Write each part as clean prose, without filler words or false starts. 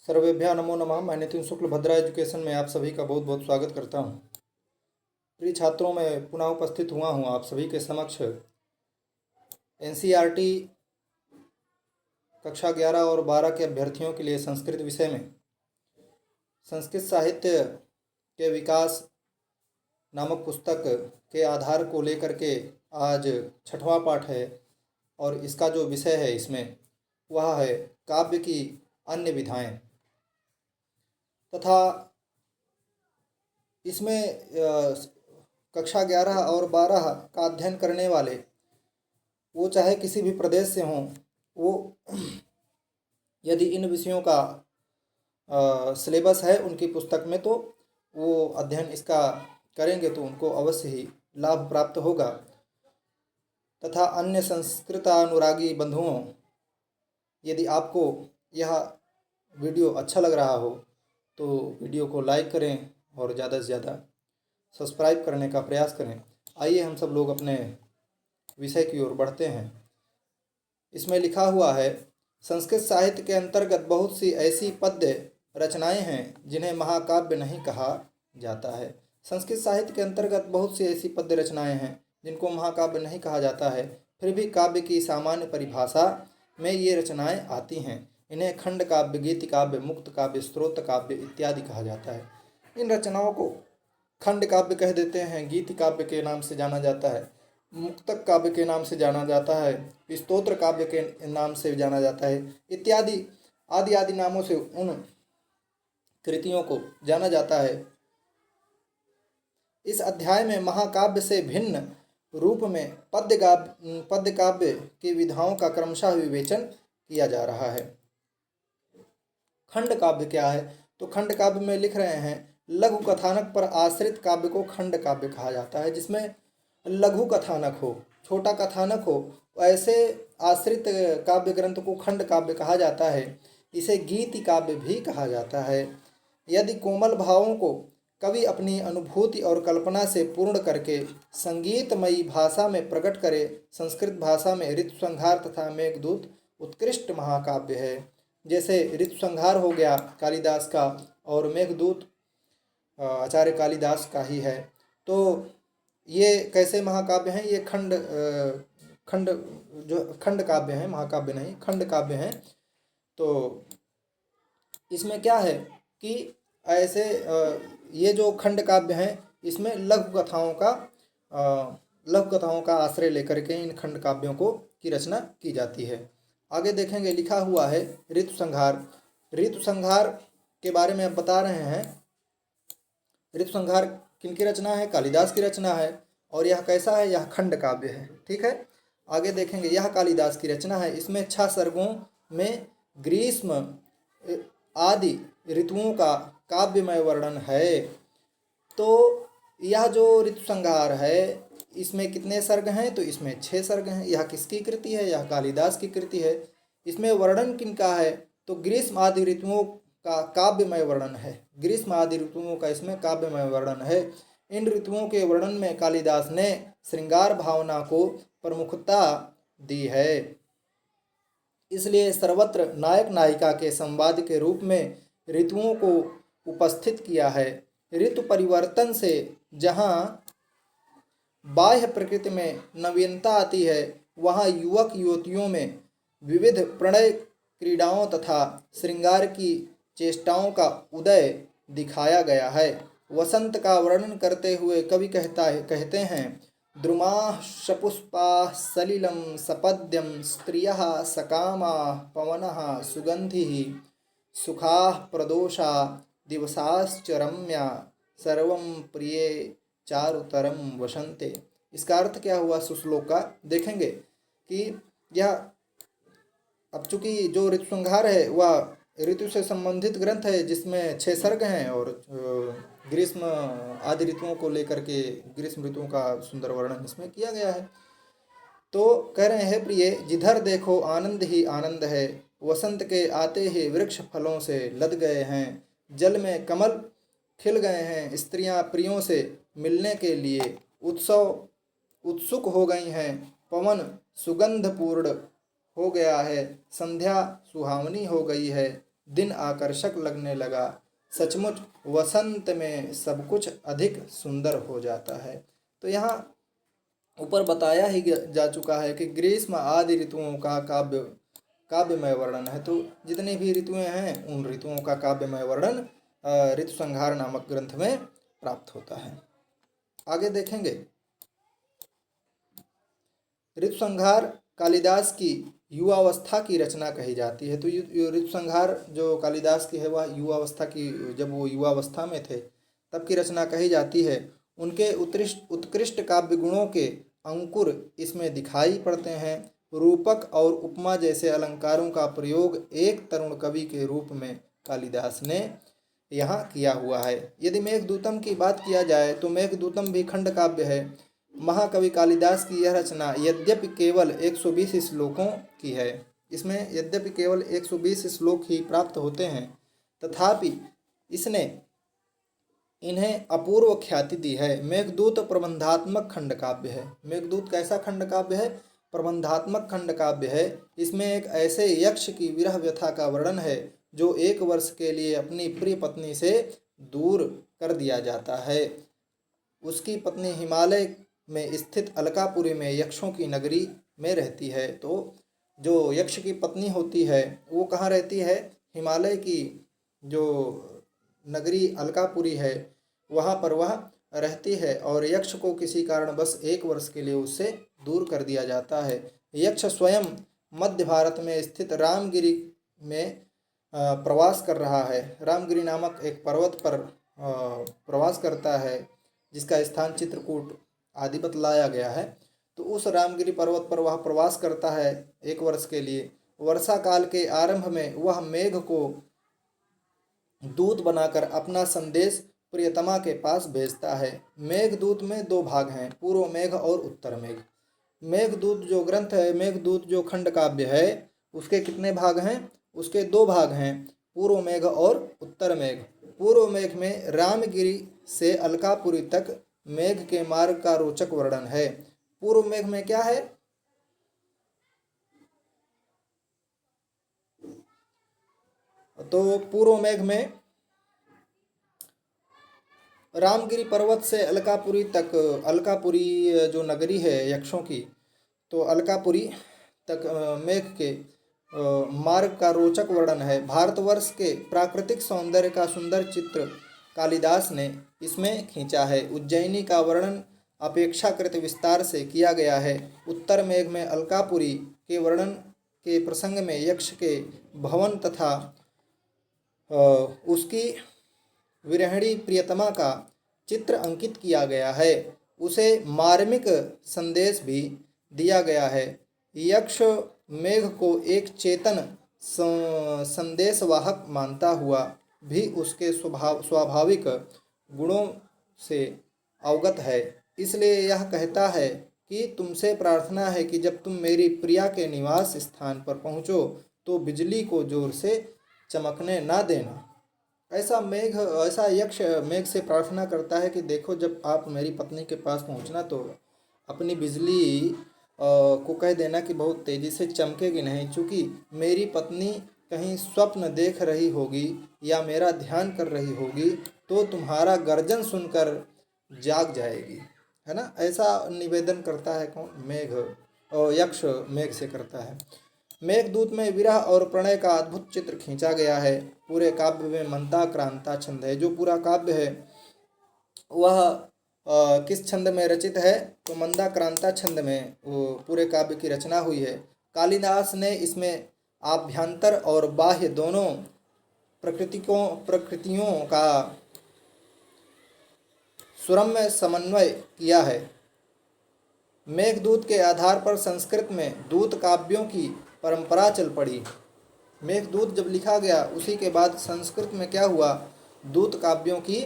सर्वेभ्यः नमो नमः। मैं नितिन शुक्ल भद्रा एजुकेशन में आप सभी का बहुत बहुत स्वागत करता हूं। प्रिय छात्रों, मैं पुनः उपस्थित हुआ हूं आप सभी के समक्ष एनसीईआरटी कक्षा 11 और 12 के अभ्यर्थियों के लिए संस्कृत विषय में संस्कृत साहित्य के विकास नामक पुस्तक के आधार को लेकर के आज 6वां पाठ है और इसका जो विषय है इसमें वह है काव्य की अन्य विधाएं तथा इसमें कक्षा 11 और 12 का अध्ययन करने वाले वो चाहे किसी भी प्रदेश से हों, वो यदि इन विषयों का सिलेबस है उनकी पुस्तक में तो वो अध्ययन इसका करेंगे तो उनको अवश्य ही लाभ प्राप्त होगा। तथा अन्य संस्कृतानुरागी बंधुओं, यदि आपको यह वीडियो अच्छा लग रहा हो तो वीडियो को लाइक करें और ज़्यादा से ज़्यादा सब्सक्राइब करने का प्रयास करें। आइए हम सब लोग अपने विषय की ओर बढ़ते हैं। इसमें लिखा हुआ है, संस्कृत साहित्य के अंतर्गत बहुत सी ऐसी पद्य रचनाएं हैं जिन्हें महाकाव्य नहीं कहा जाता है। संस्कृत साहित्य के अंतर्गत बहुत सी ऐसी पद्य रचनाएं हैं जिनको महाकाव्य नहीं कहा जाता है, फिर भी काव्य की सामान्य परिभाषा में ये रचनाएं आती हैं। इन्हें खंड काव्य, गीति काव्य, मुक्त काव्य, स्त्रोत काव्य इत्यादि कहा जाता है। इन रचनाओं को खंड काव्य कह देते हैं, गीति काव्य के नाम से जाना जाता है, मुक्तक काव्य के नाम से जाना जाता है, स्तोत्र काव्य के नाम से जाना जाता है इत्यादि आदि आदि नामों से उन कृतियों को जाना जाता है। इस अध्याय में महाकाव्य से भिन्न रूप में पद्य काव्य की विधाओं का क्रमशः विवेचन किया जा रहा है। खंड काव्य क्या है? तो खंड काव्य में लिख रहे हैं, लघु कथानक पर आश्रित काव्य को खंड काव्य कहा जाता है। जिसमें लघु कथानक हो, छोटा कथानक हो, ऐसे आश्रित काव्य ग्रंथ को खंड काव्य कहा जाता है। इसे गीति काव्य भी कहा जाता है। यदि कोमल भावों को कवि अपनी अनुभूति और कल्पना से पूर्ण करके संगीतमयी भाषा में प्रकट करे, संस्कृत भाषा में ऋतुसंहार तथा मेघदूत उत्कृष्ट महाकाव्य है। जैसे ऋतुसंहार हो गया कालिदास का और मेघदूत आचार्य कालिदास का ही है। तो ये कैसे महाकाव्य हैं? ये खंड काव्य हैं, महाकाव्य नहीं, खंड काव्य हैं। तो इसमें क्या है कि ऐसे ये जो खंड काव्य हैं इसमें लघु कथाओं का आश्रय लेकर के इन खंड काव्यों की रचना की जाती है। आगे देखेंगे, लिखा हुआ है ऋतुसंहार। ऋतुसंहार के बारे में अब बता रहे हैं। ऋतुसंहार किनकी रचना है? कालिदास की रचना है। और यह कैसा है? यह खंड काव्य है। ठीक है, आगे देखेंगे, यह कालिदास की रचना है। इसमें 6 सर्गों में ग्रीष्म आदि ऋतुओं का काव्यमय वर्णन है। तो यह जो ऋतुसंहार है इसमें कितने सर्ग हैं? तो इसमें 6 सर्ग हैं। यह किसकी कृति है? यह कालिदास की कृति है। इसमें वर्णन किनका है? तो ग्रीष्म आदि ऋतुओं का काव्यमय वर्णन है। ग्रीष्म आदि ऋतुओं का इसमें काव्यमय वर्णन है। इन ऋतुओं के वर्णन में कालिदास ने श्रृंगार भावना को प्रमुखता दी है। इसलिए सर्वत्र नायक नायिका के संवाद के रूप में ऋतुओं को उपस्थित किया है। ऋतु परिवर्तन से जहाँ बाह्य प्रकृति में नवीनता आती है, वहाँ युवक युवतियों में विविध प्रणय क्रीड़ाओं तथा श्रृंगार की चेष्टाओं का उदय दिखाया गया है। वसंत का वर्णन करते हुए कवि कहते हैं, द्रुमाः सपुष्पाः सलिलं सपद्यं स्त्रियः सकामाः पवनः सुगन्धिः सुखाः प्रदोषा दिवसाश्च रम्या सर्वं प्रिये चारुतरम वसंते। इसका अर्थ क्या हुआ सुश्लोक का? देखेंगे कि यह अब चूंकि जो ऋतुसंहार है वह ऋतु से संबंधित ग्रंथ है जिसमें 6 सर्ग हैं और ग्रीष्म आदि ऋतुओं को लेकर के ग्रीष्म ऋतुओं का सुंदर वर्णन इसमें किया गया है। तो कह रहे हैं, प्रिय जिधर देखो आनंद ही आनंद है, वसंत के आते ही वृक्ष फलों से लद गए हैं, जल में कमल खिल गए हैं, स्त्रियां प्रियों से मिलने के लिए उत्सुक हो गई हैं, पवन सुगंधपूर्ण हो गया है, संध्या सुहावनी हो गई है, दिन आकर्षक लगने लगा। सचमुच वसंत में सब कुछ अधिक सुंदर हो जाता है। तो यहाँ ऊपर बताया ही जा चुका है कि ग्रीष्म आदि ऋतुओं का काव्यमय वर्णन है। तो जितनी भी ऋतुएं हैं उन ऋतुओं का काव्यमय वर्णन ऋतु संहार नामक ग्रंथ में प्राप्त होता है। आगे देखेंगे, ऋतु संहार कालिदास की युवावस्था की रचना कही जाती है। तो ऋतु संहार जो कालिदास की है वह युवावस्था की, जब वो युवावस्था में थे तब की रचना कही जाती है। उनके उत्कृष्ट काव्य गुणों के अंकुर इसमें दिखाई पड़ते हैं। रूपक और उपमा जैसे अलंकारों का प्रयोग एक तरुण कवि के रूप में कालिदास ने यहाँ किया हुआ है। यदि मेघदूतम की बात किया जाए तो मेघदूतम भी खंड काव्य है। महाकवि कालिदास की यह रचना यद्यपि केवल 120 श्लोकों की है, इसमें यद्यपि केवल 120 श्लोक ही प्राप्त होते हैं, तथापि इसने इन्हें अपूर्व ख्याति दी है। मेघदूत प्रबंधात्मक खंड काव्य है। मेघदूत कैसा खंड काव्य है? प्रबंधात्मक खंड काव्य है। इसमें एक ऐसे यक्ष की विरह व्यथा का वर्णन है जो 1 वर्ष के लिए अपनी प्रिय पत्नी से दूर कर दिया जाता है। उसकी पत्नी हिमालय में स्थित अलकापुरी में यक्षों की नगरी में रहती है। तो जो यक्ष की पत्नी होती है वो कहाँ रहती है? हिमालय की जो नगरी अलकापुरी है वहाँ पर वह रहती है, और यक्ष को किसी कारण बस 1 वर्ष के लिए उससे दूर कर दिया जाता है। यक्ष स्वयं मध्य भारत में स्थित रामगिरी में प्रवास कर रहा है। रामगिरी नामक एक पर्वत पर प्रवास करता है जिसका स्थान चित्रकूट आदि बतलाया गया है। तो उस रामगिरी पर्वत पर वह प्रवास करता है 1 वर्ष के लिए। वर्षा काल के आरंभ में वह मेघ को दूत बनाकर अपना संदेश प्रियतमा के पास भेजता है। मेघदूत में 2 भाग हैं, पूर्व मेघ और उत्तर मेघ। मेघदूत जो ग्रंथ है, मेघदूत जो खंड काव्य है, उसके कितने भाग हैं? उसके 2 भाग हैं, पूर्व मेघ और उत्तर मेघ। पूर्व मेघ में रामगिरी से अलकापुरी तक मेघ के मार्ग का रोचक वर्णन है। पूर्व मेघ में क्या है? तो पूर्व मेघ में रामगिरी पर्वत से अलकापुरी तक, अलकापुरी जो नगरी है यक्षों की, तो अलकापुरी तक मेघ के मार्ग का रोचक वर्णन है। भारतवर्ष के प्राकृतिक सौंदर्य का सुंदर चित्र कालिदास ने इसमें खींचा है। उज्जैनी का वर्णन अपेक्षाकृत विस्तार से किया गया है। उत्तर मेघ में अलकापुरी के वर्णन के प्रसंग में यक्ष के भवन तथा उसकी विरहिणी प्रियतमा का चित्र अंकित किया गया है। उसे मार्मिक संदेश भी दिया गया है। यक्ष मेघ को एक चेतन संदेशवाहक मानता हुआ भी उसके स्वाभाविक गुणों से अवगत है। इसलिए यह कहता है कि तुमसे प्रार्थना है कि जब तुम मेरी प्रिया के निवास स्थान पर पहुँचो तो बिजली को जोर से चमकने ना देना। ऐसा यक्ष मेघ से प्रार्थना करता है कि देखो, जब आप मेरी पत्नी के पास पहुंचना तो अपनी बिजली को कह देना कि बहुत तेज़ी से चमकेगी नहीं, क्योंकि मेरी पत्नी कहीं स्वप्न देख रही होगी या मेरा ध्यान कर रही होगी तो तुम्हारा गर्जन सुनकर जाग जाएगी, है ना। ऐसा निवेदन करता है कौन? मेघ, यक्ष मेघ से करता है। मेघदूत में विरह और प्रणय का अद्भुत चित्र खींचा गया है। पूरे काव्य में मंदाक्रांता छंद है। जो पूरा काव्य है वह किस छंद में रचित है? तो मंदाक्रांता छंद में वो पूरे काव्य की रचना हुई है। कालिदास ने इसमें आभ्यंतर और बाह्य दोनों प्रकृतियों का सुरम्य समन्वय किया है। मेघदूत के आधार पर संस्कृत में दूत काव्यों की परंपरा चल पड़ी। मेघदूत जब लिखा गया उसी के बाद संस्कृत में क्या हुआ? दूत काव्यों की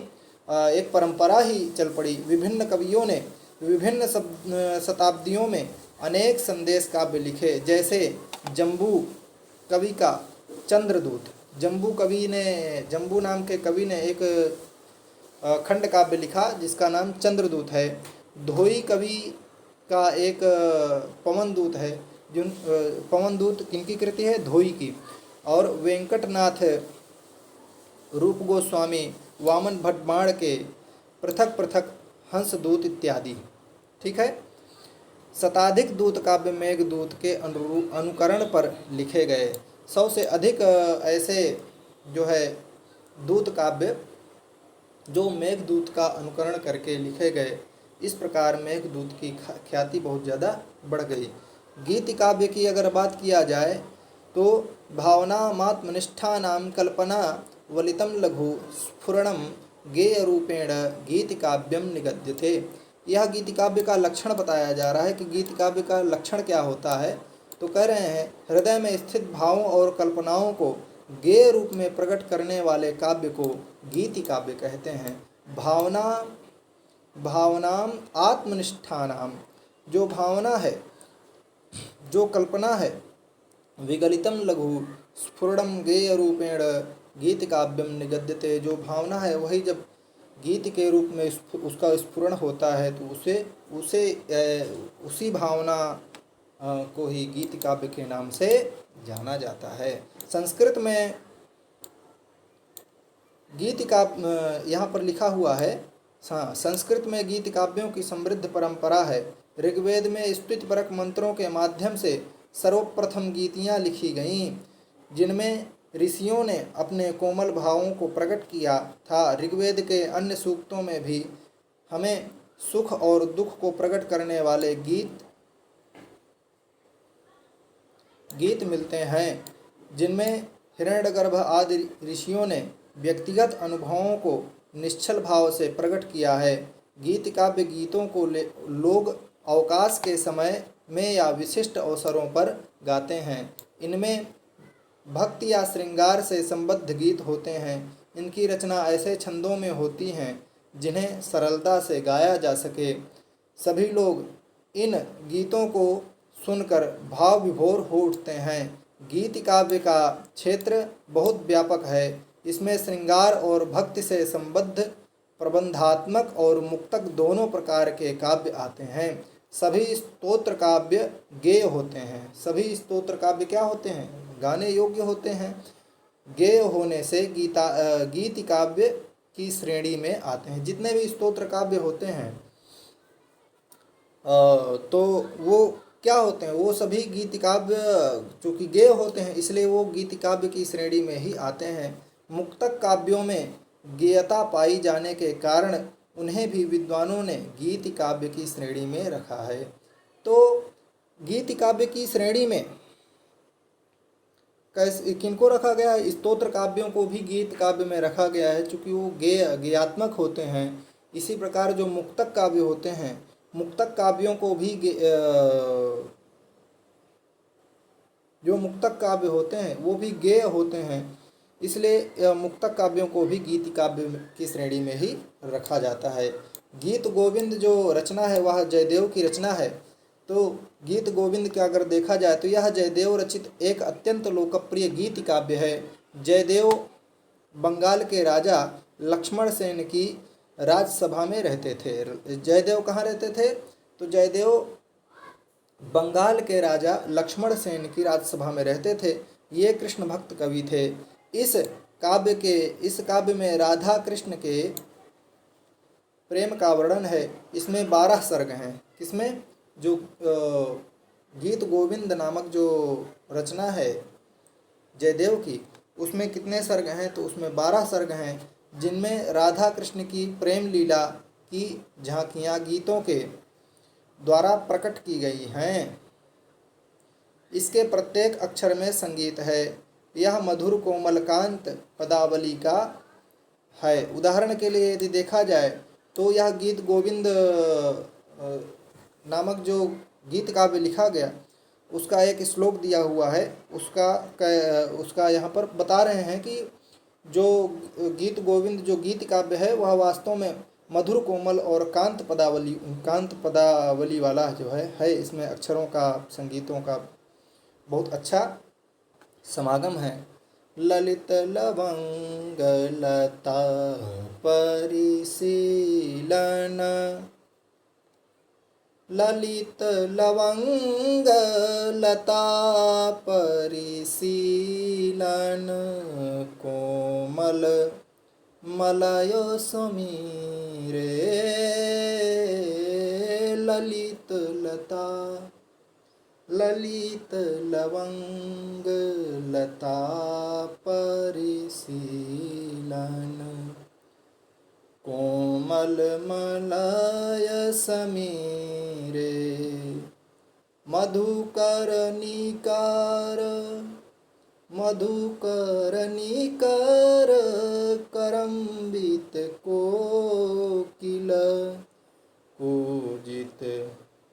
एक परंपरा ही चल पड़ी। विभिन्न कवियों ने विभिन्न शताब्दियों में अनेक संदेश काव्य लिखे। जैसे जम्बू कवि का चंद्रदूत, जम्बू नाम के कवि ने एक खंड काव्य लिखा जिसका नाम चंद्रदूत है। धोई कवि का एक पवनदूत है। पवनदूत किनकी कृति है? धोई की। और वेंकटनाथ रूप गोस्वामी, वामन भट्ट बाण के पृथक पृथक हंसदूत इत्यादि। ठीक है। शताधिक दूत काव्य मेघदूत के अनुकरण पर लिखे गए। 100 से अधिक ऐसे जो है दूत काव्य जो मेघदूत का अनुकरण करके लिखे गए। इस प्रकार मेघदूत की ख्याति बहुत ज़्यादा बढ़ गई। गीत काव्य की अगर बात किया जाए तो भावनामात्मनिष्ठा नाम कल्पना वलितम लघु स्फुरणम गेय रूपेण गीत काव्यम निगद्यते। यह गीत काव्य का लक्षण बताया जा रहा है कि गीत काव्य का लक्षण क्या होता है। तो कह रहे हैं हृदय में स्थित भावों और कल्पनाओं को गेय रूप में प्रकट करने वाले काव्य को गीति काव्य कहते हैं। भावनाम आत्मनिष्ठानाम, जो भावना है, जो कल्पना है, विगलितम लघु स्फुरणम गेय रूपेण गीत काव्यम निगद्यते, जो भावना है वही जब गीत के रूप में उसका स्फुरण होता है तो उसी भावना को ही गीत काव्य के नाम से जाना जाता है। संस्कृत में गीत काव्य यहाँ पर लिखा हुआ है। संस्कृत में गीत काव्यों की समृद्ध परंपरा है। ऋग्वेद में स्तुतिपरक मंत्रों के माध्यम से सर्वप्रथम गीतियाँ लिखी गईं, जिनमें ऋषियों ने अपने कोमल भावों को प्रकट किया था। ऋग्वेद के अन्य सूक्तों में भी हमें सुख और दुख को प्रकट करने वाले गीत मिलते हैं, जिनमें हिरण्यगर्भ आदि ऋषियों ने व्यक्तिगत अनुभवों को निश्चल भाव से प्रकट किया है। गीत काव्य गीतों को लोग अवकाश के समय में या विशिष्ट अवसरों पर गाते हैं। इनमें भक्ति या श्रृंगार से संबद्ध गीत होते हैं। इनकी रचना ऐसे छंदों में होती हैं जिन्हें सरलता से गाया जा सके। सभी लोग इन गीतों को सुनकर भाव विभोर हो उठते हैं। गीत काव्य का क्षेत्र बहुत व्यापक है। इसमें श्रृंगार और भक्ति से संबद्ध प्रबंधात्मक और मुक्तक दोनों प्रकार के काव्य आते हैं। सभी स्तोत्र काव्य गेय होते हैं। सभी स्तोत्र काव्य क्या होते हैं? गाने योग्य होते हैं। गेय होने से गीत काव्य की श्रेणी में आते हैं। जितने भी स्तोत्र काव्य होते हैं तो वो क्या होते हैं? वो सभी गीत काव्य चूँकि गेय होते हैं इसलिए वो गीत काव्य की श्रेणी में ही आते हैं। मुक्तक काव्यों में गेयता पाई जाने के कारण उन्हें भी विद्वानों ने गीत काव्य की श्रेणी में रखा है। तो गीत काव्य की श्रेणी में किनको रखा गया है? स्तोत्र काव्यों को भी गीत काव्य में रखा गया है, चूँकि वो गेयात्मक होते हैं। इसी प्रकार जो मुक्तक काव्य होते हैं, मुक्तक काव्यों को भी जो मुक्तक काव्य होते हैं वो भी गेय होते हैं, इसलिए मुक्तक काव्यों को भी गीत काव्य की श्रेणी में ही रखा जाता है। गीत गोविंद जो रचना है वह जयदेव की रचना है। तो गीत गोविंद का अगर देखा जाए तो यह जयदेव रचित एक अत्यंत लोकप्रिय गीत काव्य है। जयदेव बंगाल के राजा लक्ष्मण सेन की राजसभा में रहते थे। जयदेव कहाँ रहते थे? तो जयदेव बंगाल के राजा लक्ष्मण सेन की राजसभा में रहते थे। ये कृष्ण भक्त कवि थे। इस काव्य में राधा कृष्ण के प्रेम का वर्णन है। इसमें 12 सर्ग हैं। किसमें? जो गीत गोविंद नामक जो रचना है जयदेव की, उसमें कितने सर्ग हैं? तो उसमें 12 सर्ग हैं, जिनमें राधा कृष्ण की प्रेम लीला की झांकियाँ गीतों के द्वारा प्रकट की गई हैं। इसके प्रत्येक अक्षर में संगीत है। यह मधुर कोमल कांत पदावली का है। उदाहरण के लिए यदि देखा जाए तो यह गीत गोविंद नामक जो गीत काव्य लिखा गया उसका एक श्लोक दिया हुआ है। उसका यहाँ पर बता रहे हैं कि जो गीत गोविंद जो गीत काव्य है वह वास्तव में मधुर कोमल और कांत पदावली वाला जो है। इसमें अक्षरों का, संगीतों का बहुत अच्छा समागम है। ललित लवंग लता परिशीलन, ललित लवंग लता परिशीलन, कोमल मलय समीरे ललित लता ललित लवंग लता परिशीलन कोमल मलय समीरे मधुकरनिकार मधुकरनिकर करम्बित कोकिल पूजित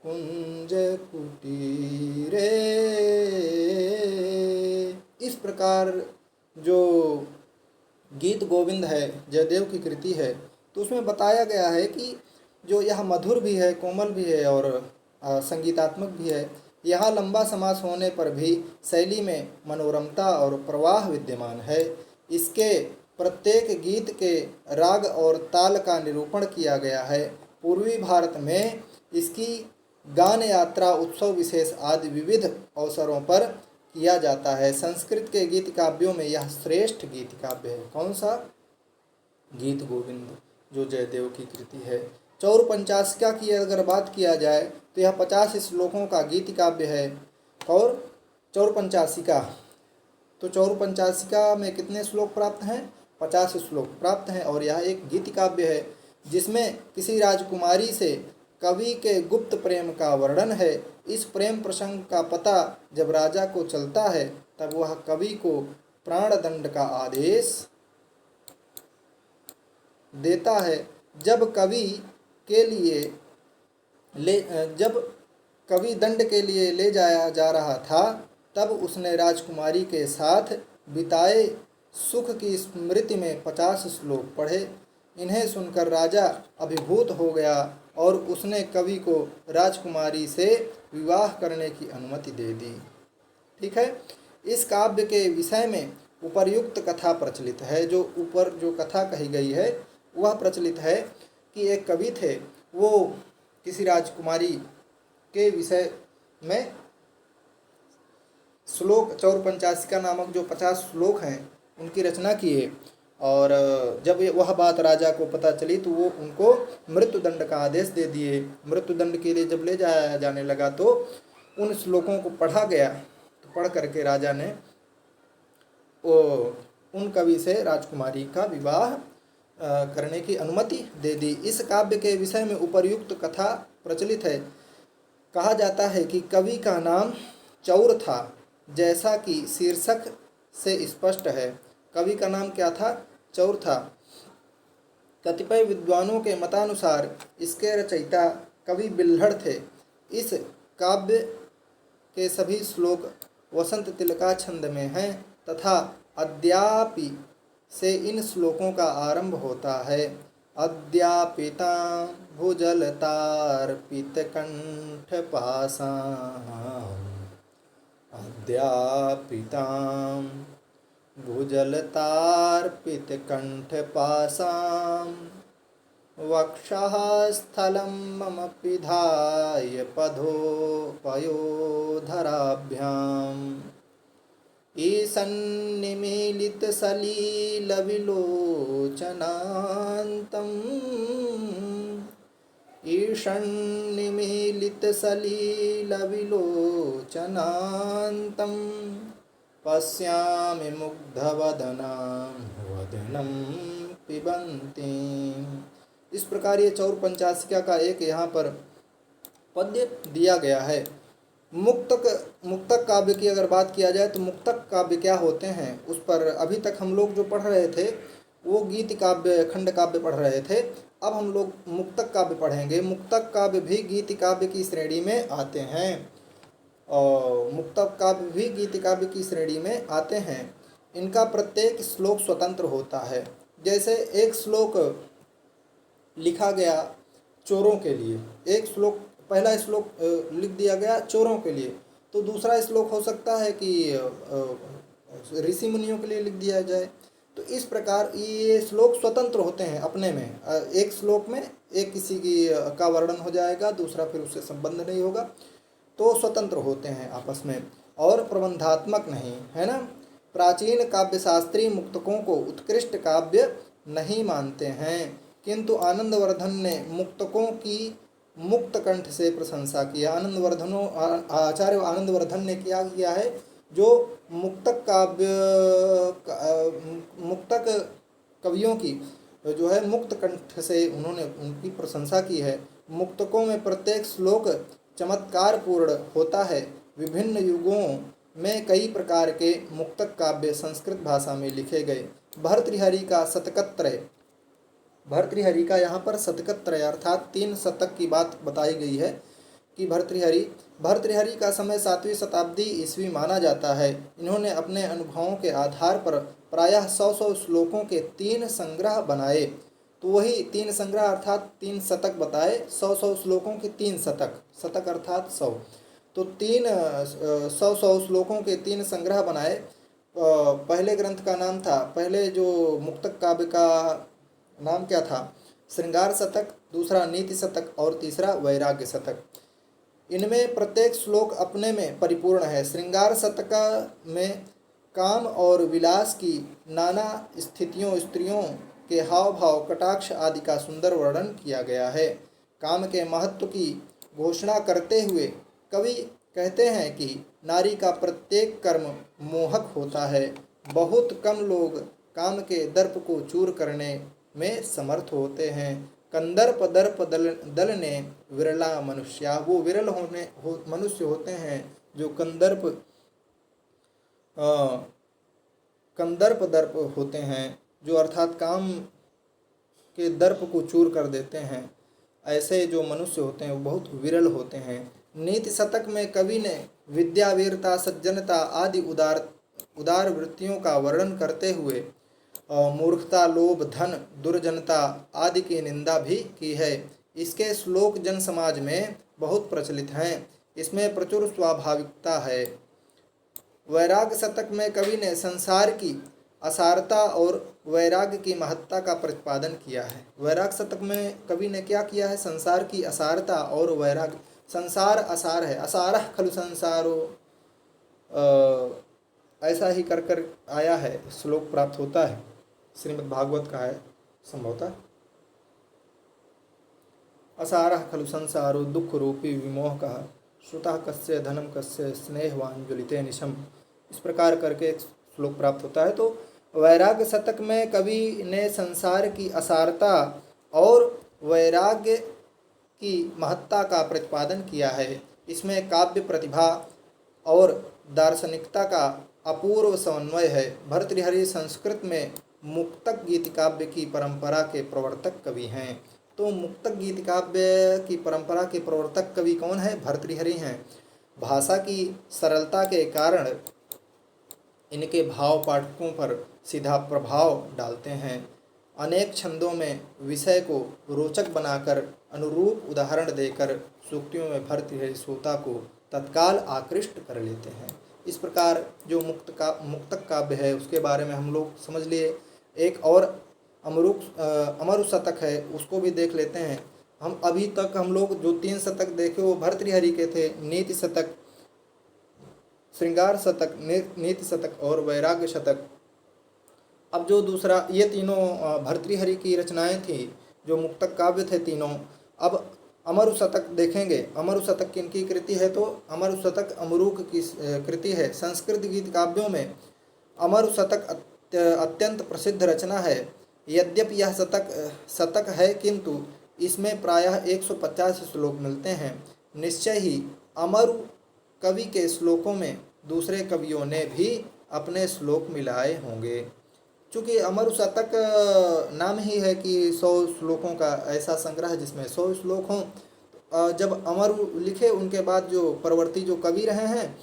कुंज कुटीरे। इस प्रकार जो गीत गोविंद है, जयदेव की कृति है, तो उसमें बताया गया है कि जो यह मधुर भी है, कोमल भी है और संगीतात्मक भी है। यहाँ लंबा समास होने पर भी शैली में मनोरमता और प्रवाह विद्यमान है। इसके प्रत्येक गीत के राग और ताल का निरूपण किया गया है। पूर्वी भारत में इसकी गान यात्रा, उत्सव विशेष आदि विविध अवसरों पर किया जाता है। संस्कृत के गीत काव्यों में यह श्रेष्ठ गीत काव्य है। कौन सा? गीत गोविंद, जो जयदेव की कृति है। चौर पंचाशिका की अगर बात किया जाए तो यह 50 श्लोकों का गीत काव्य है। और चौर पंचाशिका, तो चौर पंचाशिका में कितने श्लोक प्राप्त हैं? 50 श्लोक प्राप्त हैं। और यह एक गीत काव्य है जिसमें किसी राजकुमारी से कवि के गुप्त प्रेम का वर्णन है। इस प्रेम प्रसंग का पता जब राजा को चलता है तब वह कवि को प्राणदंड का आदेश देता है। जब कवि दंड के लिए ले जाया जा रहा था तब उसने राजकुमारी के साथ बिताए सुख की स्मृति में 50 श्लोक पढ़े। इन्हें सुनकर राजा अभिभूत हो गया और उसने कवि को राजकुमारी से विवाह करने की अनुमति दे दी। ठीक है। इस काव्य के विषय में उपर्युक्त कथा प्रचलित है। जो ऊपर जो कथा कही गई है वह प्रचलित है कि एक कवि थे, वो किसी राजकुमारी के विषय में श्लोक, चौर पंचाशिका नामक जो 50 श्लोक हैं उनकी रचना किए। और जब वह बात राजा को पता चली तो वो उनको मृत्युदंड का आदेश दे दिए। मृत्युदंड के लिए जब ले जाया जाने लगा तो उन श्लोकों को पढ़ा गया। तो पढ़ करके राजा ने उन कवि से राजकुमारी का विवाह करने की अनुमति दे दी। इस काव्य के विषय में उपर्युक्त कथा प्रचलित है। कहा जाता है कि कवि का नाम चौर था, जैसा कि शीर्षक से स्पष्ट है। कवि का नाम क्या था? चौर था। कतिपय विद्वानों के मतानुसार इसके रचयिता कवि बिल्हड़ थे। इस काव्य के सभी श्लोक वसंत तिलका छंद में हैं तथा अद्यापि से इन श्लोकों का आरंभ होता है। अद्यापिता भुजलतार्पित कंठ पासां, अद्यापितां भुजलतार्पित कंठ पासां, वक्षः स्थलं मम पिधाय पयोधराभ्याम्, ईषन्निमीलितसलिलविलोचनान्तम्, ईषन्निमीलितसलिलविलोचनान्तं, पश्यामि मुग्धवदनां वदनं पिबन्तीं। इस प्रकार ये चौर पंचाशिका का एक यहाँ पर पद्य दिया गया है। मुक्तक काव्य की अगर बात किया जाए तो मुक्तक काव्य क्या होते हैं उस पर अभी तक हम लोग जो पढ़ रहे थे वो गीत काव्य, खंड काव्य पढ़ रहे थे। अब हम लोग मुक्तक काव्य पढ़ेंगे। मुक्तक काव्य भी गीत काव्य की श्रेणी में आते हैं और मुक्तक काव्य भी गीत काव्य की श्रेणी में आते हैं। इनका प्रत्येक श्लोक स्वतंत्र होता है। जैसे एक श्लोक लिखा गया चोरों के लिए, एक श्लोक, पहला श्लोक लिख दिया गया चोरों के लिए, तो दूसरा श्लोक हो सकता है कि ऋषि मुनियों के लिए लिख दिया जाए। तो इस प्रकार ये श्लोक स्वतंत्र होते हैं अपने में। एक श्लोक में एक किसी की का वर्णन हो जाएगा, दूसरा फिर उससे संबंध नहीं होगा, तो स्वतंत्र होते हैं आपस में और प्रबंधात्मक नहीं, है ना। प्राचीन काव्यशास्त्री मुक्तकों को उत्कृष्ट काव्य नहीं मानते हैं, किंतु आनंदवर्धन ने मुक्तकों की मुक्त कंठ से प्रशंसा की। आचार्य आनंदवर्धन ने क्या किया है, जो मुक्तक काव्य मुक्तक कवियों की जो है मुक्त कंठ से उन्होंने उनकी प्रशंसा की है। मुक्तकों में प्रत्येक श्लोक चमत्कार पूर्ण होता है। विभिन्न युगों में कई प्रकार के मुक्तक काव्य संस्कृत भाषा में लिखे गए। भर्तृहरि का शतकत्रय, भर्तृहरि का यहाँ पर शतकत्रय अर्थात 3 शतक की बात बताई गई है कि भर्तृहरि का समय 7वीं शताब्दी ईस्वी माना जाता है। इन्होंने अपने अनुभवों के आधार पर प्रायः 100 श्लोकों के 3 संग्रह बनाए। तो वही 3 संग्रह अर्थात 3 शतक बताए। 100 श्लोकों के 3 शतक, शतक अर्थात 100, तो 100 श्लोकों के 3 संग्रह बनाए। पहले ग्रंथ का नाम था, पहले जो मुक्तक काव्य का नाम क्या था, श्रृंगार शतक, दूसरा नीति शतक और तीसरा वैराग्य शतक। इनमें प्रत्येक श्लोक अपने में परिपूर्ण है। श्रृंगार शतक में काम और विलास की नाना स्थितियों, स्त्रियों के हाव भाव, कटाक्ष आदि का सुंदर वर्णन किया गया है। काम के महत्व की घोषणा करते हुए कवि कहते हैं कि नारी का प्रत्येक कर्म मोहक होता है। बहुत कम लोग काम के दर्प को चूर करने में समर्थ होते हैं। कंदर्प दर्प दल ने विरला मनुष्या, वो विरल मनुष्य होते हैं जो कंदर्प दर्प होते हैं, जो अर्थात काम के दर्प को चूर कर देते हैं। ऐसे जो मनुष्य होते हैं वो बहुत विरल होते हैं। नीति शतक में कवि ने विद्या, वीरता, सज्जनता आदि उदार वृत्तियों का वर्णन करते हुए मूर्खता, लोभ, धन, दुर्जनता आदि की निंदा भी की है। इसके श्लोक जन समाज में बहुत प्रचलित हैं। इसमें प्रचुर स्वाभाविकता है। वैराग्य शतक में कवि ने संसार की असारता और वैराग्य की महत्ता का प्रतिपादन किया है। वैराग्य शतक में कवि ने क्या किया है, संसार की असारता और वैराग्य। संसार असार है, असारः खलु संसारो, ऐसा ही कर कर आया है, श्लोक प्राप्त होता है, श्रीमद् भागवत का है संभवतः। असारः खलु संसारो दुख रूपी विमोहकः, श्रुतः कस्य धनम कस्य स्नेहवान ज्वलिते निशम, इस प्रकार करके एक श्लोक प्राप्त होता है। तो वैराग्य शतक में कवि ने संसार की असारता और वैराग्य की महत्ता का प्रतिपादन किया है। इसमें काव्य प्रतिभा और दार्शनिकता का अपूर्व समन्वय है। भर्तृहरि संस्कृत में मुक्तक गीत काव्य की परंपरा के प्रवर्तक कवि हैं। तो मुक्तक गीत काव्य की परंपरा के प्रवर्तक कवि कौन है, भर्तृहरि हैं। भाषा की सरलता के कारण इनके भाव पाठकों पर सीधा प्रभाव डालते हैं। अनेक छंदों में विषय को रोचक बनाकर अनुरूप उदाहरण देकर सूक्तियों में भर्तृहरि श्रोता को तत्काल आकृष्ट कर लेते हैं। इस प्रकार जो मुक्तक काव्य है उसके बारे में हम लोग समझ लिए। एक और अमरु शतक है, उसको भी देख लेते हैं। अभी तक हम लोग जो 3 शतक देखे वो भर्तृहरि के थे, नीति शतक, श्रृंगार शतक, नीति शतक और वैराग्य शतक। अब जो दूसरा, ये तीनों भर्तृहरि की रचनाएं थी, जो मुक्तक काव्य थे तीनों। अब अमरु शतक देखेंगे। अमरु शतक किनकी कृति है, तो अमरु शतक अमरूक की कृति है। संस्कृत गीत काव्यों में अमरु शतक अत्यंत प्रसिद्ध रचना है। यद्यपि यह शतक है किंतु इसमें प्रायः 150 श्लोक मिलते हैं। निश्चय ही अमरु कवि के श्लोकों में दूसरे कवियों ने भी अपने श्लोक मिलाए होंगे। चूँकि अमरु शतक नाम ही है कि 100 श्लोकों का ऐसा संग्रह जिसमें 100 श्लोक हों। जब अमरु लिखे उनके बाद जो परवर्ती जो कवि रहे हैं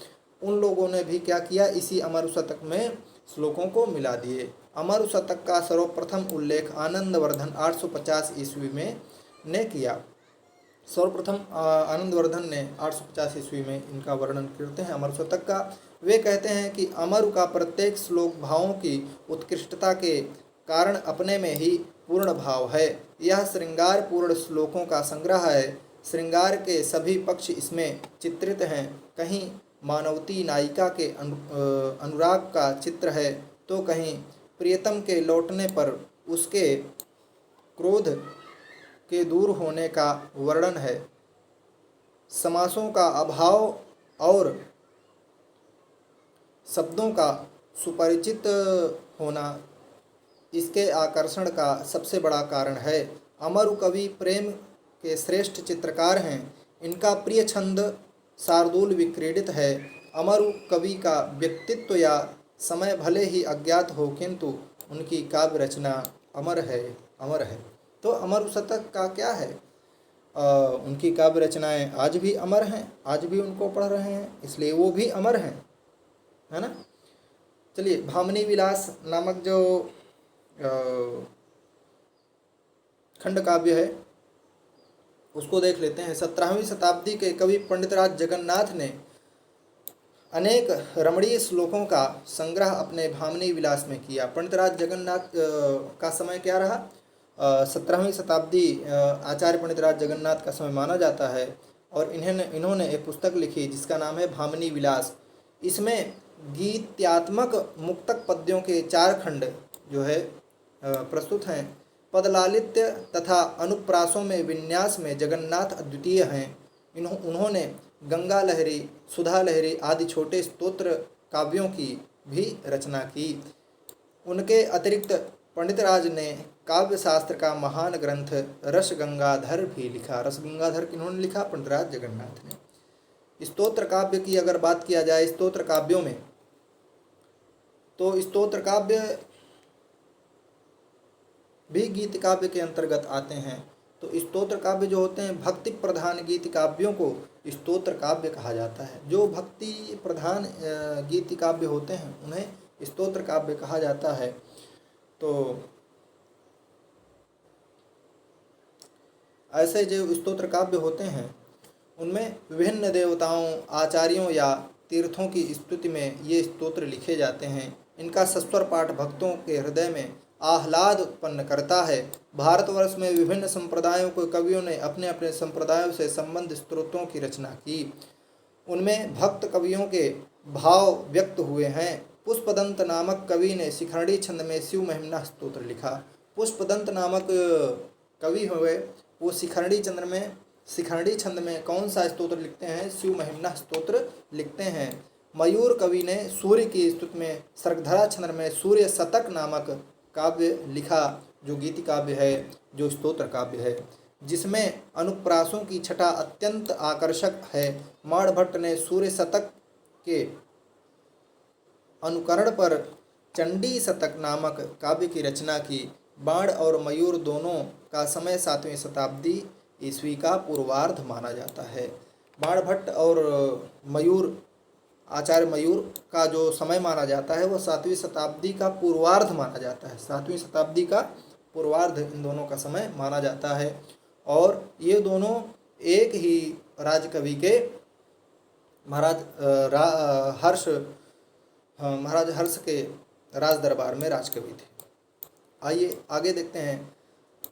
उन लोगों ने भी क्या किया, इसी अमरु शतक में श्लोकों को मिला दिए। अमरु शतक का सर्वप्रथम उल्लेख आनंदवर्धन 850 ईस्वी में ने किया। सर्वप्रथम आनंदवर्धन ने 850 ईस्वी में इनका वर्णन करते हैं अमरु शतक का। वे कहते हैं कि अमरु का प्रत्येक श्लोक भावों की उत्कृष्टता के कारण अपने में ही पूर्ण भाव है। यह श्रृंगार पूर्ण श्लोकों का संग्रह है। श्रृंगार के सभी पक्ष इसमें चित्रित हैं। कहीं मानवती नायिका के अनुराग का चित्र है, तो कहीं प्रियतम के लौटने पर उसके क्रोध के दूर होने का वर्णन है। समासों का अभाव और शब्दों का सुपरिचित होना इसके आकर्षण का सबसे बड़ा कारण है। अमरु कवि प्रेम के श्रेष्ठ चित्रकार हैं। इनका प्रिय छंद शार्दूल विक्रीडित है। अमरु कवि का व्यक्तित्व या समय भले ही अज्ञात हो, किंतु उनकी काव्य रचना अमर है। तो अमरु शतक का क्या है? उनकी काव्य रचनाएं आज भी अमर हैं, आज भी उनको पढ़ रहे हैं, इसलिए वो भी अमर हैं, है ना। चलिए, भामिनी विलास नामक जो खंड काव्य है उसको देख लेते हैं। 17वीं शताब्दी के कवि पंडितराज जगन्नाथ ने अनेक रमणीय श्लोकों का संग्रह अपने भामिनी विलास में किया। पंडितराज जगन्नाथ का समय क्या रहा? 17वीं शताब्दी आचार्य पंडितराज जगन्नाथ का समय माना जाता है और इन्होंने एक पुस्तक लिखी जिसका नाम है भामिनी विलास। इसमें गीत्यात्मक मुक्तक पद्यों के 4 खंड जो है प्रस्तुत हैं। पदलालित्य तथा अनुप्रासों में विन्यास में जगन्नाथ अद्वितीय हैं। उन्होंने गंगा लहरी, सुधा लहरी आदि छोटे स्तोत्र काव्यों की भी रचना की। उनके अतिरिक्त पंडितराज ने काव्य शास्त्र का महान ग्रंथ रसगंगाधर भी लिखा। रसगंगाधर किन्होंने लिखा? पंडितराज जगन्नाथ ने। स्तोत्र काव्य की अगर बात किया जाए स्तोत्र काव्यों में, तो स्तोत्र काव्य भी गीत काव्य के अंतर्गत आते हैं। तो स्तोत्र काव्य जो होते हैं, भक्ति प्रधान गीत काव्यों को स्तोत्र काव्य कहा जाता है। जो भक्ति प्रधान गीत काव्य होते हैं उन्हें स्तोत्र काव्य कहा जाता है। तो ऐसे जो स्तोत्र काव्य होते हैं उनमें विभिन्न देवताओं, आचार्यों या तीर्थों की स्तुति में ये स्तोत्र लिखे जाते हैं। इनका सस्वर पाठ भक्तों के हृदय में आह्लाद उत्पन्न करता है। भारतवर्ष में विभिन्न संप्रदायों के कवियों ने अपने अपने संप्रदायों से संबंध स्तोत्रों की रचना की। उनमें भक्त कवियों के भाव व्यक्त हुए हैं। पुष्पदंत नामक कवि ने शिखंडी छंद में शिव महिमना स्तोत्र लिखा। पुष्पदंत नामक कवि हुए, वो शिखंडी छंद में कौन सा स्तोत्र लिखते हैं? शिव महिमना स्तोत्र लिखते हैं। मयूर कवि ने सूर्य की स्तुति में सर्गधरा छंद में सूर्य शतक नामक काव्य लिखा, जो गीति काव्य है, जो स्तोत्र काव्य है, जिसमें अनुप्रासों की छटा अत्यंत आकर्षक है। माण भट्ट ने सूर्य शतक के अनुकरण पर चंडी शतक नामक काव्य की रचना की। बाण और मयूर दोनों का समय 7वीं शताब्दी ईस्वी का पूर्वार्ध माना जाता है। बाण भट्ट और मयूर, आचार्य मयूर का जो समय माना जाता है वो 7वीं शताब्दी का पूर्वार्ध माना जाता है। 7वीं शताब्दी का पूर्वार्ध इन दोनों का समय माना जाता है। और ये दोनों एक ही राजकवि के महाराज हर्ष के राज दरबार में राजकवि थे। आइए आगे देखते हैं।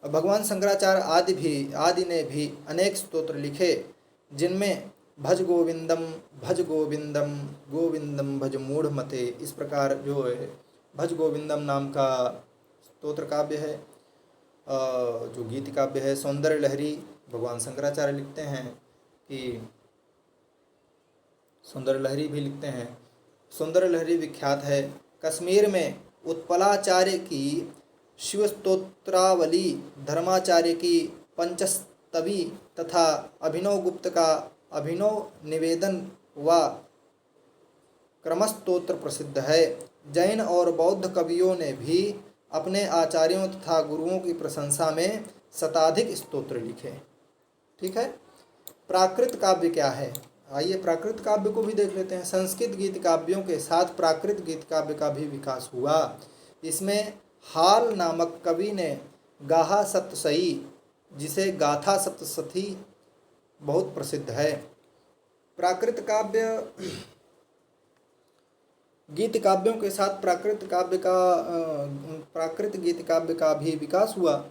भगवान शंकराचार्य आदि ने भी अनेक स्तोत्र लिखे, जिनमें भज गोविंदम गोविंदम भज मूढ़ मते, इस प्रकार जो है भज गोविंदम नाम का स्तोत्र काव्य है, जो गीत काव्य है। सौंदर्य लहरी भगवान शंकराचार्य लिखते हैं कि सौंदर्य लहरी भी लिखते हैं। सौंदर्य लहरी विख्यात है। कश्मीर में उत्पलाचार्य की शिवस्तोत्रावली, धर्माचार्य की पंचस्तवी तथा अभिनव गुप्त का अभिनव निवेदन व क्रमस्तोत्र प्रसिद्ध है। जैन और बौद्ध कवियों ने भी अपने आचार्यों तथा गुरुओं की प्रशंसा में शताधिक स्तोत्र लिखे। ठीक है। प्राकृत काव्य क्या है? आइए प्राकृत काव्य को भी देख लेते हैं। संस्कृत गीत काव्यों के साथ प्राकृत गीत काव्य का भी विकास हुआ। इसमें हाल नामक कवि ने गाहा सप्तशती, जिसे गाथा सप्तशती बहुत प्रसिद्ध है। प्राकृत काव्य गीत काव्यों के साथ प्राकृत गीत काव्य का भी विकास हुआ,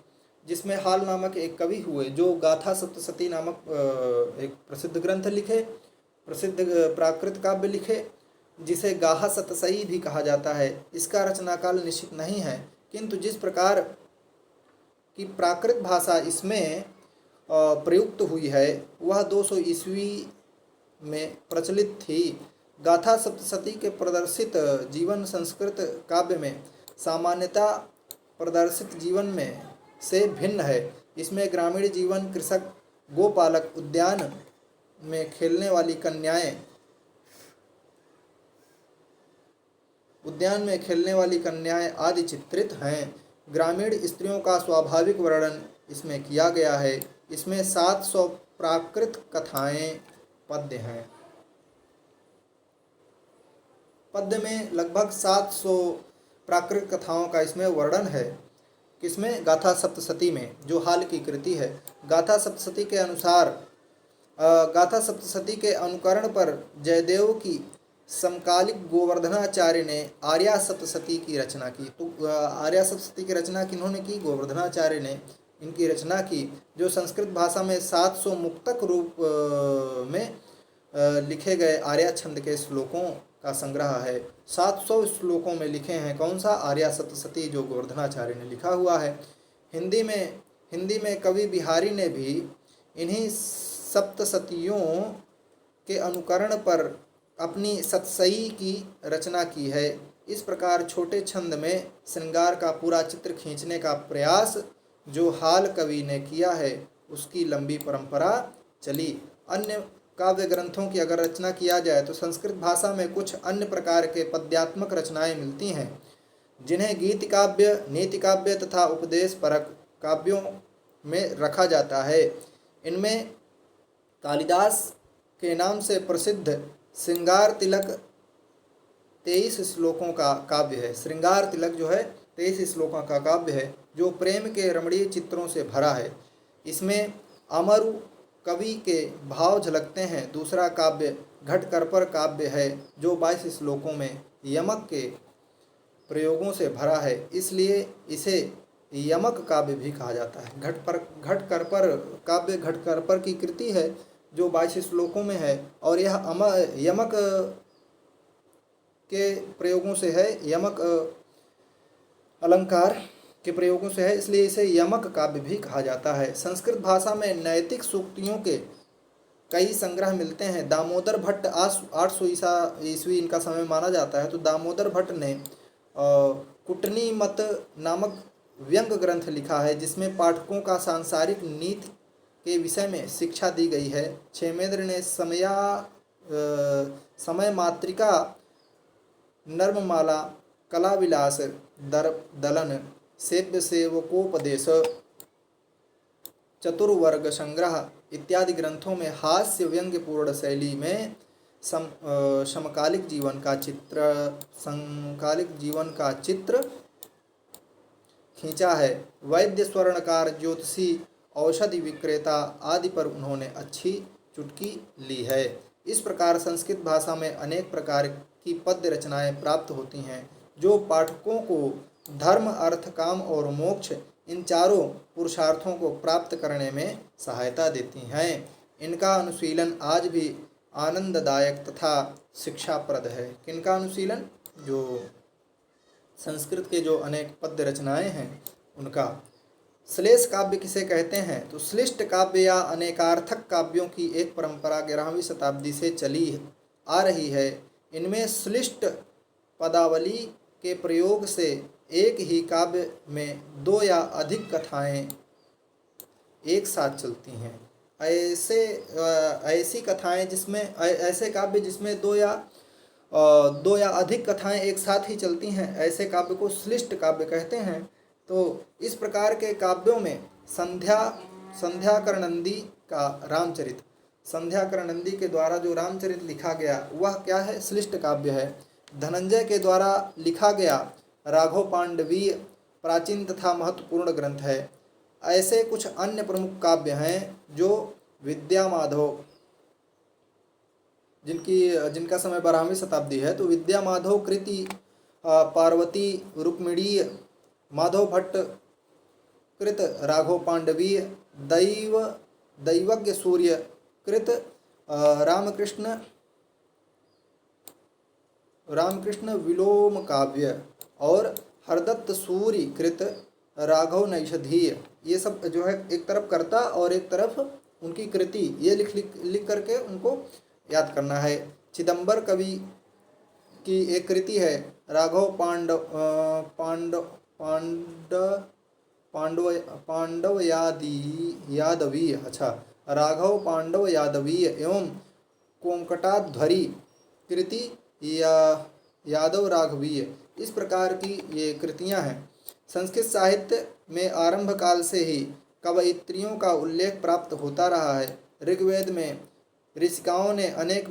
जिसमें हाल नामक एक कवि हुए जो गाथा सप्तशती नामक एक प्रसिद्ध ग्रंथ लिखे, प्रसिद्ध प्राकृत काव्य लिखे, जिसे गाहा सप्तशती भी कहा जाता है। इसका रचना काल निश्चित नहीं है, किंतु जिस प्रकार कि प्राकृत भाषा इसमें प्रयुक्त हुई है वह 200 ईस्वी में प्रचलित थी। गाथा सप्तशती के प्रदर्शित जीवन संस्कृत काव्य में सामान्यतः प्रदर्शित जीवन में से भिन्न है। इसमें ग्रामीण जीवन, कृषक, गोपालक, उद्यान में खेलने वाली कन्याएं आदि चित्रित हैं। ग्रामीण स्त्रियों का स्वाभाविक वर्णन इसमें किया गया है। इसमें 700 प्राकृत कथाएं पद्य हैं। पद्य में लगभग 700 प्राकृत कथाओं का इसमें वर्णन है। किसमें? गाथा सप्तशती में, जो हाल की कृति है। गाथा सप्तशती के अनुकरण पर जयदेव की समकालिक गोवर्धनाचार्य ने आर्या सप्तशती की रचना की। तो आर्या सप्तशती की रचना किन्होंने की? गोवर्धनाचार्य ने इनकी रचना की, जो संस्कृत भाषा में 700 मुक्तक रूप में लिखे गए आर्या छंद के श्लोकों का संग्रह है। 700 श्लोकों में लिखे हैं। कौन सा? आर्या सप्तशती, जो गोवर्धनाचार्य ने लिखा हुआ है। हिंदी में कवि बिहारी ने भी इन्हीं सप्तशतियों के अनुकरण पर अपनी सतसई की रचना की है। इस प्रकार छोटे छंद में श्रृंगार का पूरा चित्र खींचने का प्रयास जो हाल कवि ने किया है, उसकी लंबी परंपरा चली। अन्य काव्य ग्रंथों की अगर रचना किया जाए तो संस्कृत भाषा में कुछ अन्य प्रकार के पद्यात्मक रचनाएं मिलती हैं, जिन्हें गीति काव्य, नीति काव्य तथा उपदेश परक काव्यों में रखा जाता है। इनमें कालिदास के नाम से प्रसिद्ध श्रृंगार तिलक 23 श्लोकों का काव्य है। श्रृंगार तिलक जो है 23 श्लोकों का काव्य है, जो प्रेम के रमणीय चित्रों से भरा है। इसमें अमरु कवि के भाव झलकते हैं। दूसरा काव्य घटकरपर काव्य है, जो 22 श्लोकों में यमक के प्रयोगों से भरा है, इसलिए इसे यमक काव्य भी कहा जाता है। घटकरपर काव्य घटकरपर की कृति है, जो 22 श्लोकों में है, और यह यमक के प्रयोगों से है, यमक अलंकार के प्रयोगों से है, इसलिए इसे यमक काव्य भी कहा जाता है। संस्कृत भाषा में नैतिक सूक्तियों के कई संग्रह मिलते हैं। दामोदर भट्ट 800 ईस्वी इनका समय माना जाता है। तो दामोदर भट्ट ने कुटनी मत नामक व्यंग ग्रंथ लिखा है, जिसमें पाठकों का सांसारिक नीति के विषय में शिक्षा दी गई है। क्षेमेंद्र ने समय मातृका, नर्ममाला, कला विलास, दलन, सेव्य सेवकोपदेश, चतुर्वर्ग संग्रह इत्यादि ग्रंथों में हास्य व्यंग्यपूर्ण शैली में समकालिक जीवन का चित्र खींचा है। वैद्य, स्वर्णकार, ज्योतिषी, औषधि विक्रेता आदि पर उन्होंने अच्छी चुटकी ली है। इस प्रकार संस्कृत भाषा में अनेक प्रकार की पद्य रचनाएं प्राप्त होती हैं, जो पाठकों को धर्म, अर्थ, काम और मोक्ष इन चारों पुरुषार्थों को प्राप्त करने में सहायता देती हैं। इनका अनुशीलन आज भी आनंददायक तथा शिक्षाप्रद है। किनका अनुशीलन? जो संस्कृत के जो अनेक पद्य रचनाएं हैं उनका। श्लेष काव्य किसे कहते हैं? तो श्लिष्ट काव्य या अनेकार्थक काव्यों की एक परंपरा 11वीं शताब्दी से चली आ रही है। इनमें श्लिष्ट पदावली के प्रयोग से एक ही काव्य में 2 या अधिक कथाएं एक साथ चलती हैं। ऐसी कथाएं जिसमें ऐसे काव्य जिसमें 2 या अधिक कथाएं एक साथ ही चलती हैं, ऐसे काव्य को श्लिष्ट काव्य कहते हैं। तो इस प्रकार के काव्यों में संध्याकर नंदी का रामचरित, संध्याकर नंदी के द्वारा जो रामचरित लिखा गया वह क्या है? श्लिष्ट काव्य है। धनंजय के द्वारा लिखा गया राघव पांडवीय प्राचीन तथा महत्वपूर्ण ग्रंथ है। ऐसे कुछ अन्य प्रमुख काव्य हैं जो विद्यामाधव, जिनका समय 12वीं शताब्दी है, तो विद्यामाधव कृति, पार्वती रुक्मिणी, माधव भट्ट कृत राघव पांडवीय, दैवज्ञ सूर्य कृत रामकृष्ण विलोम काव्य और हरदत्त सूरि कृत राघव नैषधीय, ये सब जो है एक तरफ कर्ता और एक तरफ उनकी कृति, ये लिख लिख लिख करके उनको याद करना है। चिदंबर कवि की एक कृति है राघव पांडव यादवीय, अच्छा, राघव पांडव यादवीय एवं कोंकटाध्वरी कृति या यादव राघवीय, इस प्रकार की ये कृतियां हैं। संस्कृत साहित्य में आरंभ काल से ही कवयित्रियों का उल्लेख प्राप्त होता रहा है। ऋग्वेद में ऋषिकाओं ने अनेक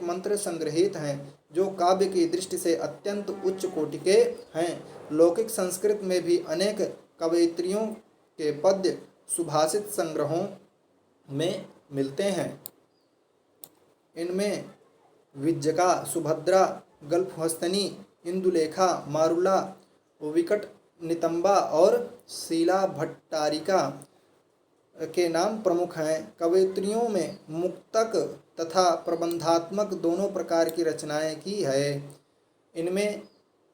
मंत्र संग्रहित हैं जो काव्य की दृष्टि से अत्यंत उच्च कोटि के हैं। लौकिक संस्कृत में भी अनेक कवयित्रियों के पद्य सुभाषित संग्रहों में मिलते हैं। इनमें विज्जका, सुभद्रा, गल्फहस्तनी, इंदुलेखा, मारुला, विकट नितंबा और शीला भट्टारिका के नाम प्रमुख हैं। कवयित्रियों में मुक्तक तथा प्रबंधात्मक दोनों प्रकार की रचनाएं की है। इनमें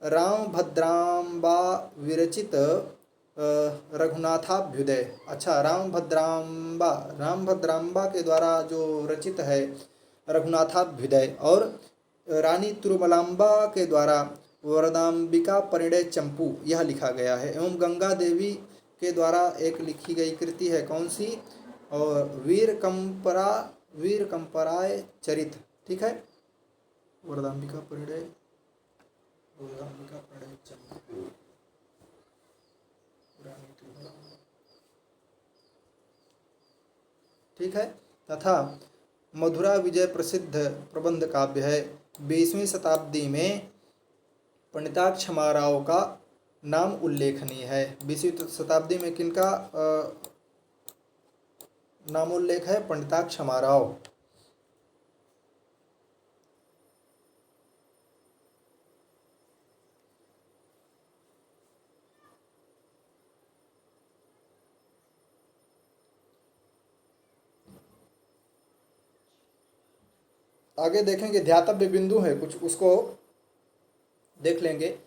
रामभद्रांबा विरचित रघुनाथाभ्युदय, अच्छा, रामभद्रांबा के द्वारा जो रचित है रघुनाथाभ्युदय, और रानी तिरुमलांबा के द्वारा वरदाम्बिका परिणय चंपू, यह लिखा गया है। एवं गंगा देवी के द्वारा एक लिखी गई कृति है, कौन सी, और वीर कंपराय चरित, ठीक है, वरदाम्बिका परिणय चंपू, रानी तिरुमलांबा, ठीक है। तथा मधुरा विजय प्रसिद्ध प्रबंध काव्य है। 20वीं शताब्दी में पंडिताक्षमाराव का नाम उल्लेखनीय है। 20वीं शताब्दी में किनका नामोल्लेख है? पंडिताक्षमाराव। आगे देखेंगे, ध्यातव्य बिंदु है कुछ, उसको देख लेंगे।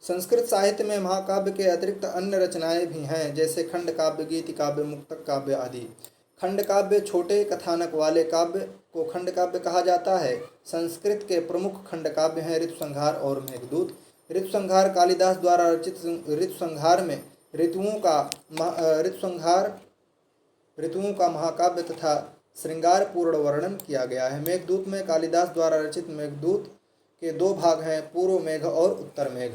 संस्कृत साहित्य में महाकाव्य के अतिरिक्त अन्य रचनाएं भी हैं, जैसे खंड काव्य, गीति काव्य, मुक्तक काव्य आदि। खंड काव्य छोटे कथानक वाले काव्य को खंड काव्य कहा जाता है। संस्कृत के प्रमुख खंड काव्य हैं ऋतुसंहार और मेघदूत। ऋतुसंहार कालिदास द्वारा रचित ऋतुसंहार में ऋतुओं का महाकाव्य तथा श्रृंगार पूर्ण वर्णन किया गया है। मेघदूत में कालिदास द्वारा रचित मेघदूत के दो भाग हैं, पूर्व मेघ और उत्तर मेघ।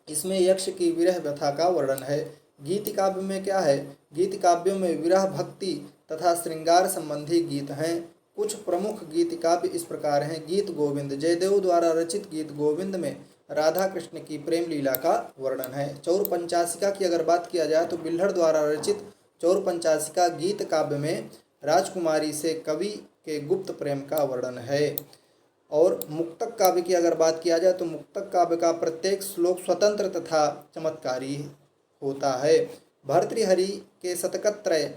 इसमें यक्ष की विरह व्यथा का वर्णन है। गीति काव्य में क्या है? गीति काव्यों में विरह, भक्ति तथा श्रृंगार संबंधी गीत हैं। कुछ प्रमुख गीति काव्य इस प्रकार हैं। गीत गोविंद, जयदेव द्वारा रचित गीत गोविंद में राधा कृष्ण की प्रेम लीला का वर्णन है। चौर पंचाशिका की अगर बात किया जाए तो बिल्हड़ द्वारा रचित चौर पंचाशिका गीत काव्य में राजकुमारी से कवि के गुप्त प्रेम का वर्णन है। और मुक्तक काव्य की अगर बात किया जाए तो मुक्तक काव्य का प्रत्येक श्लोक स्वतंत्र तथा चमत्कारी होता है। भर्तृहरि के शतकत्रय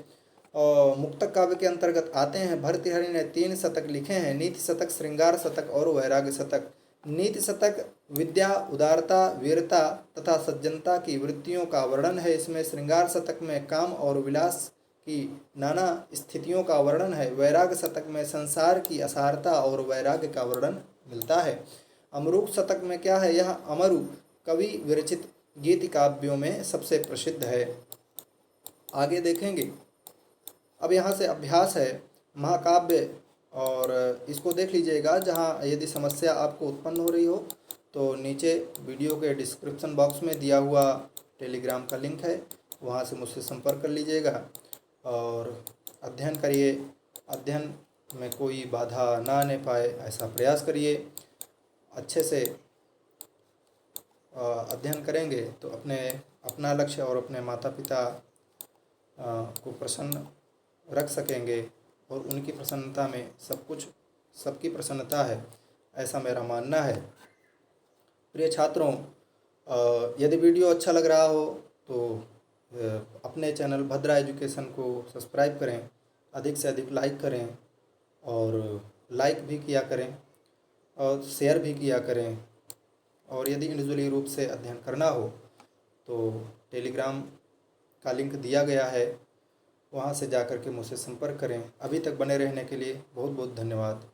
मुक्तक काव्य के अंतर्गत आते हैं। भर्तृहरि ने 3 शतक लिखे हैं, नीति शतक, श्रृंगार शतक और वैराग्य शतक। नीति शतक विद्या, उदारता, वीरता तथा सज्जनता की वृत्तियों का वर्णन है। इसमें श्रृंगार शतक में काम और विलास की नाना स्थितियों का वर्णन है। वैराग्य शतक में संसार की असारता और वैराग्य का वर्णन मिलता है। अमरूक शतक में क्या है? यह अमरु कवि विरचित गीति काव्यों में सबसे प्रसिद्ध है। आगे देखेंगे, अब यहाँ से अभ्यास है महाकाव्य, और इसको देख लीजिएगा। जहाँ यदि समस्या आपको उत्पन्न हो रही हो तो नीचे वीडियो के डिस्क्रिप्शन बॉक्स में दिया हुआ टेलीग्राम का लिंक है, वहाँ से मुझसे संपर्क कर लीजिएगा और अध्ययन करिए। अध्ययन में कोई बाधा ना आने पाए ऐसा प्रयास करिए। अच्छे से अध्ययन करेंगे तो अपना लक्ष्य और अपने माता पिता को प्रसन्न रख सकेंगे, और उनकी प्रसन्नता में सब कुछ, सबकी प्रसन्नता है, ऐसा मेरा मानना है। प्रिय छात्रों, यदि वीडियो अच्छा लग रहा हो तो अपने चैनल भद्रा एजुकेशन को सब्सक्राइब करें, अधिक से अधिक लाइक करें, और लाइक भी किया करें और शेयर भी किया करें, और यदि इंडिविजुअली रूप से अध्ययन करना हो तो टेलीग्राम का लिंक दिया गया है, वहाँ से जा कर के मुझसे संपर्क करें। अभी तक बने रहने के लिए बहुत बहुत धन्यवाद।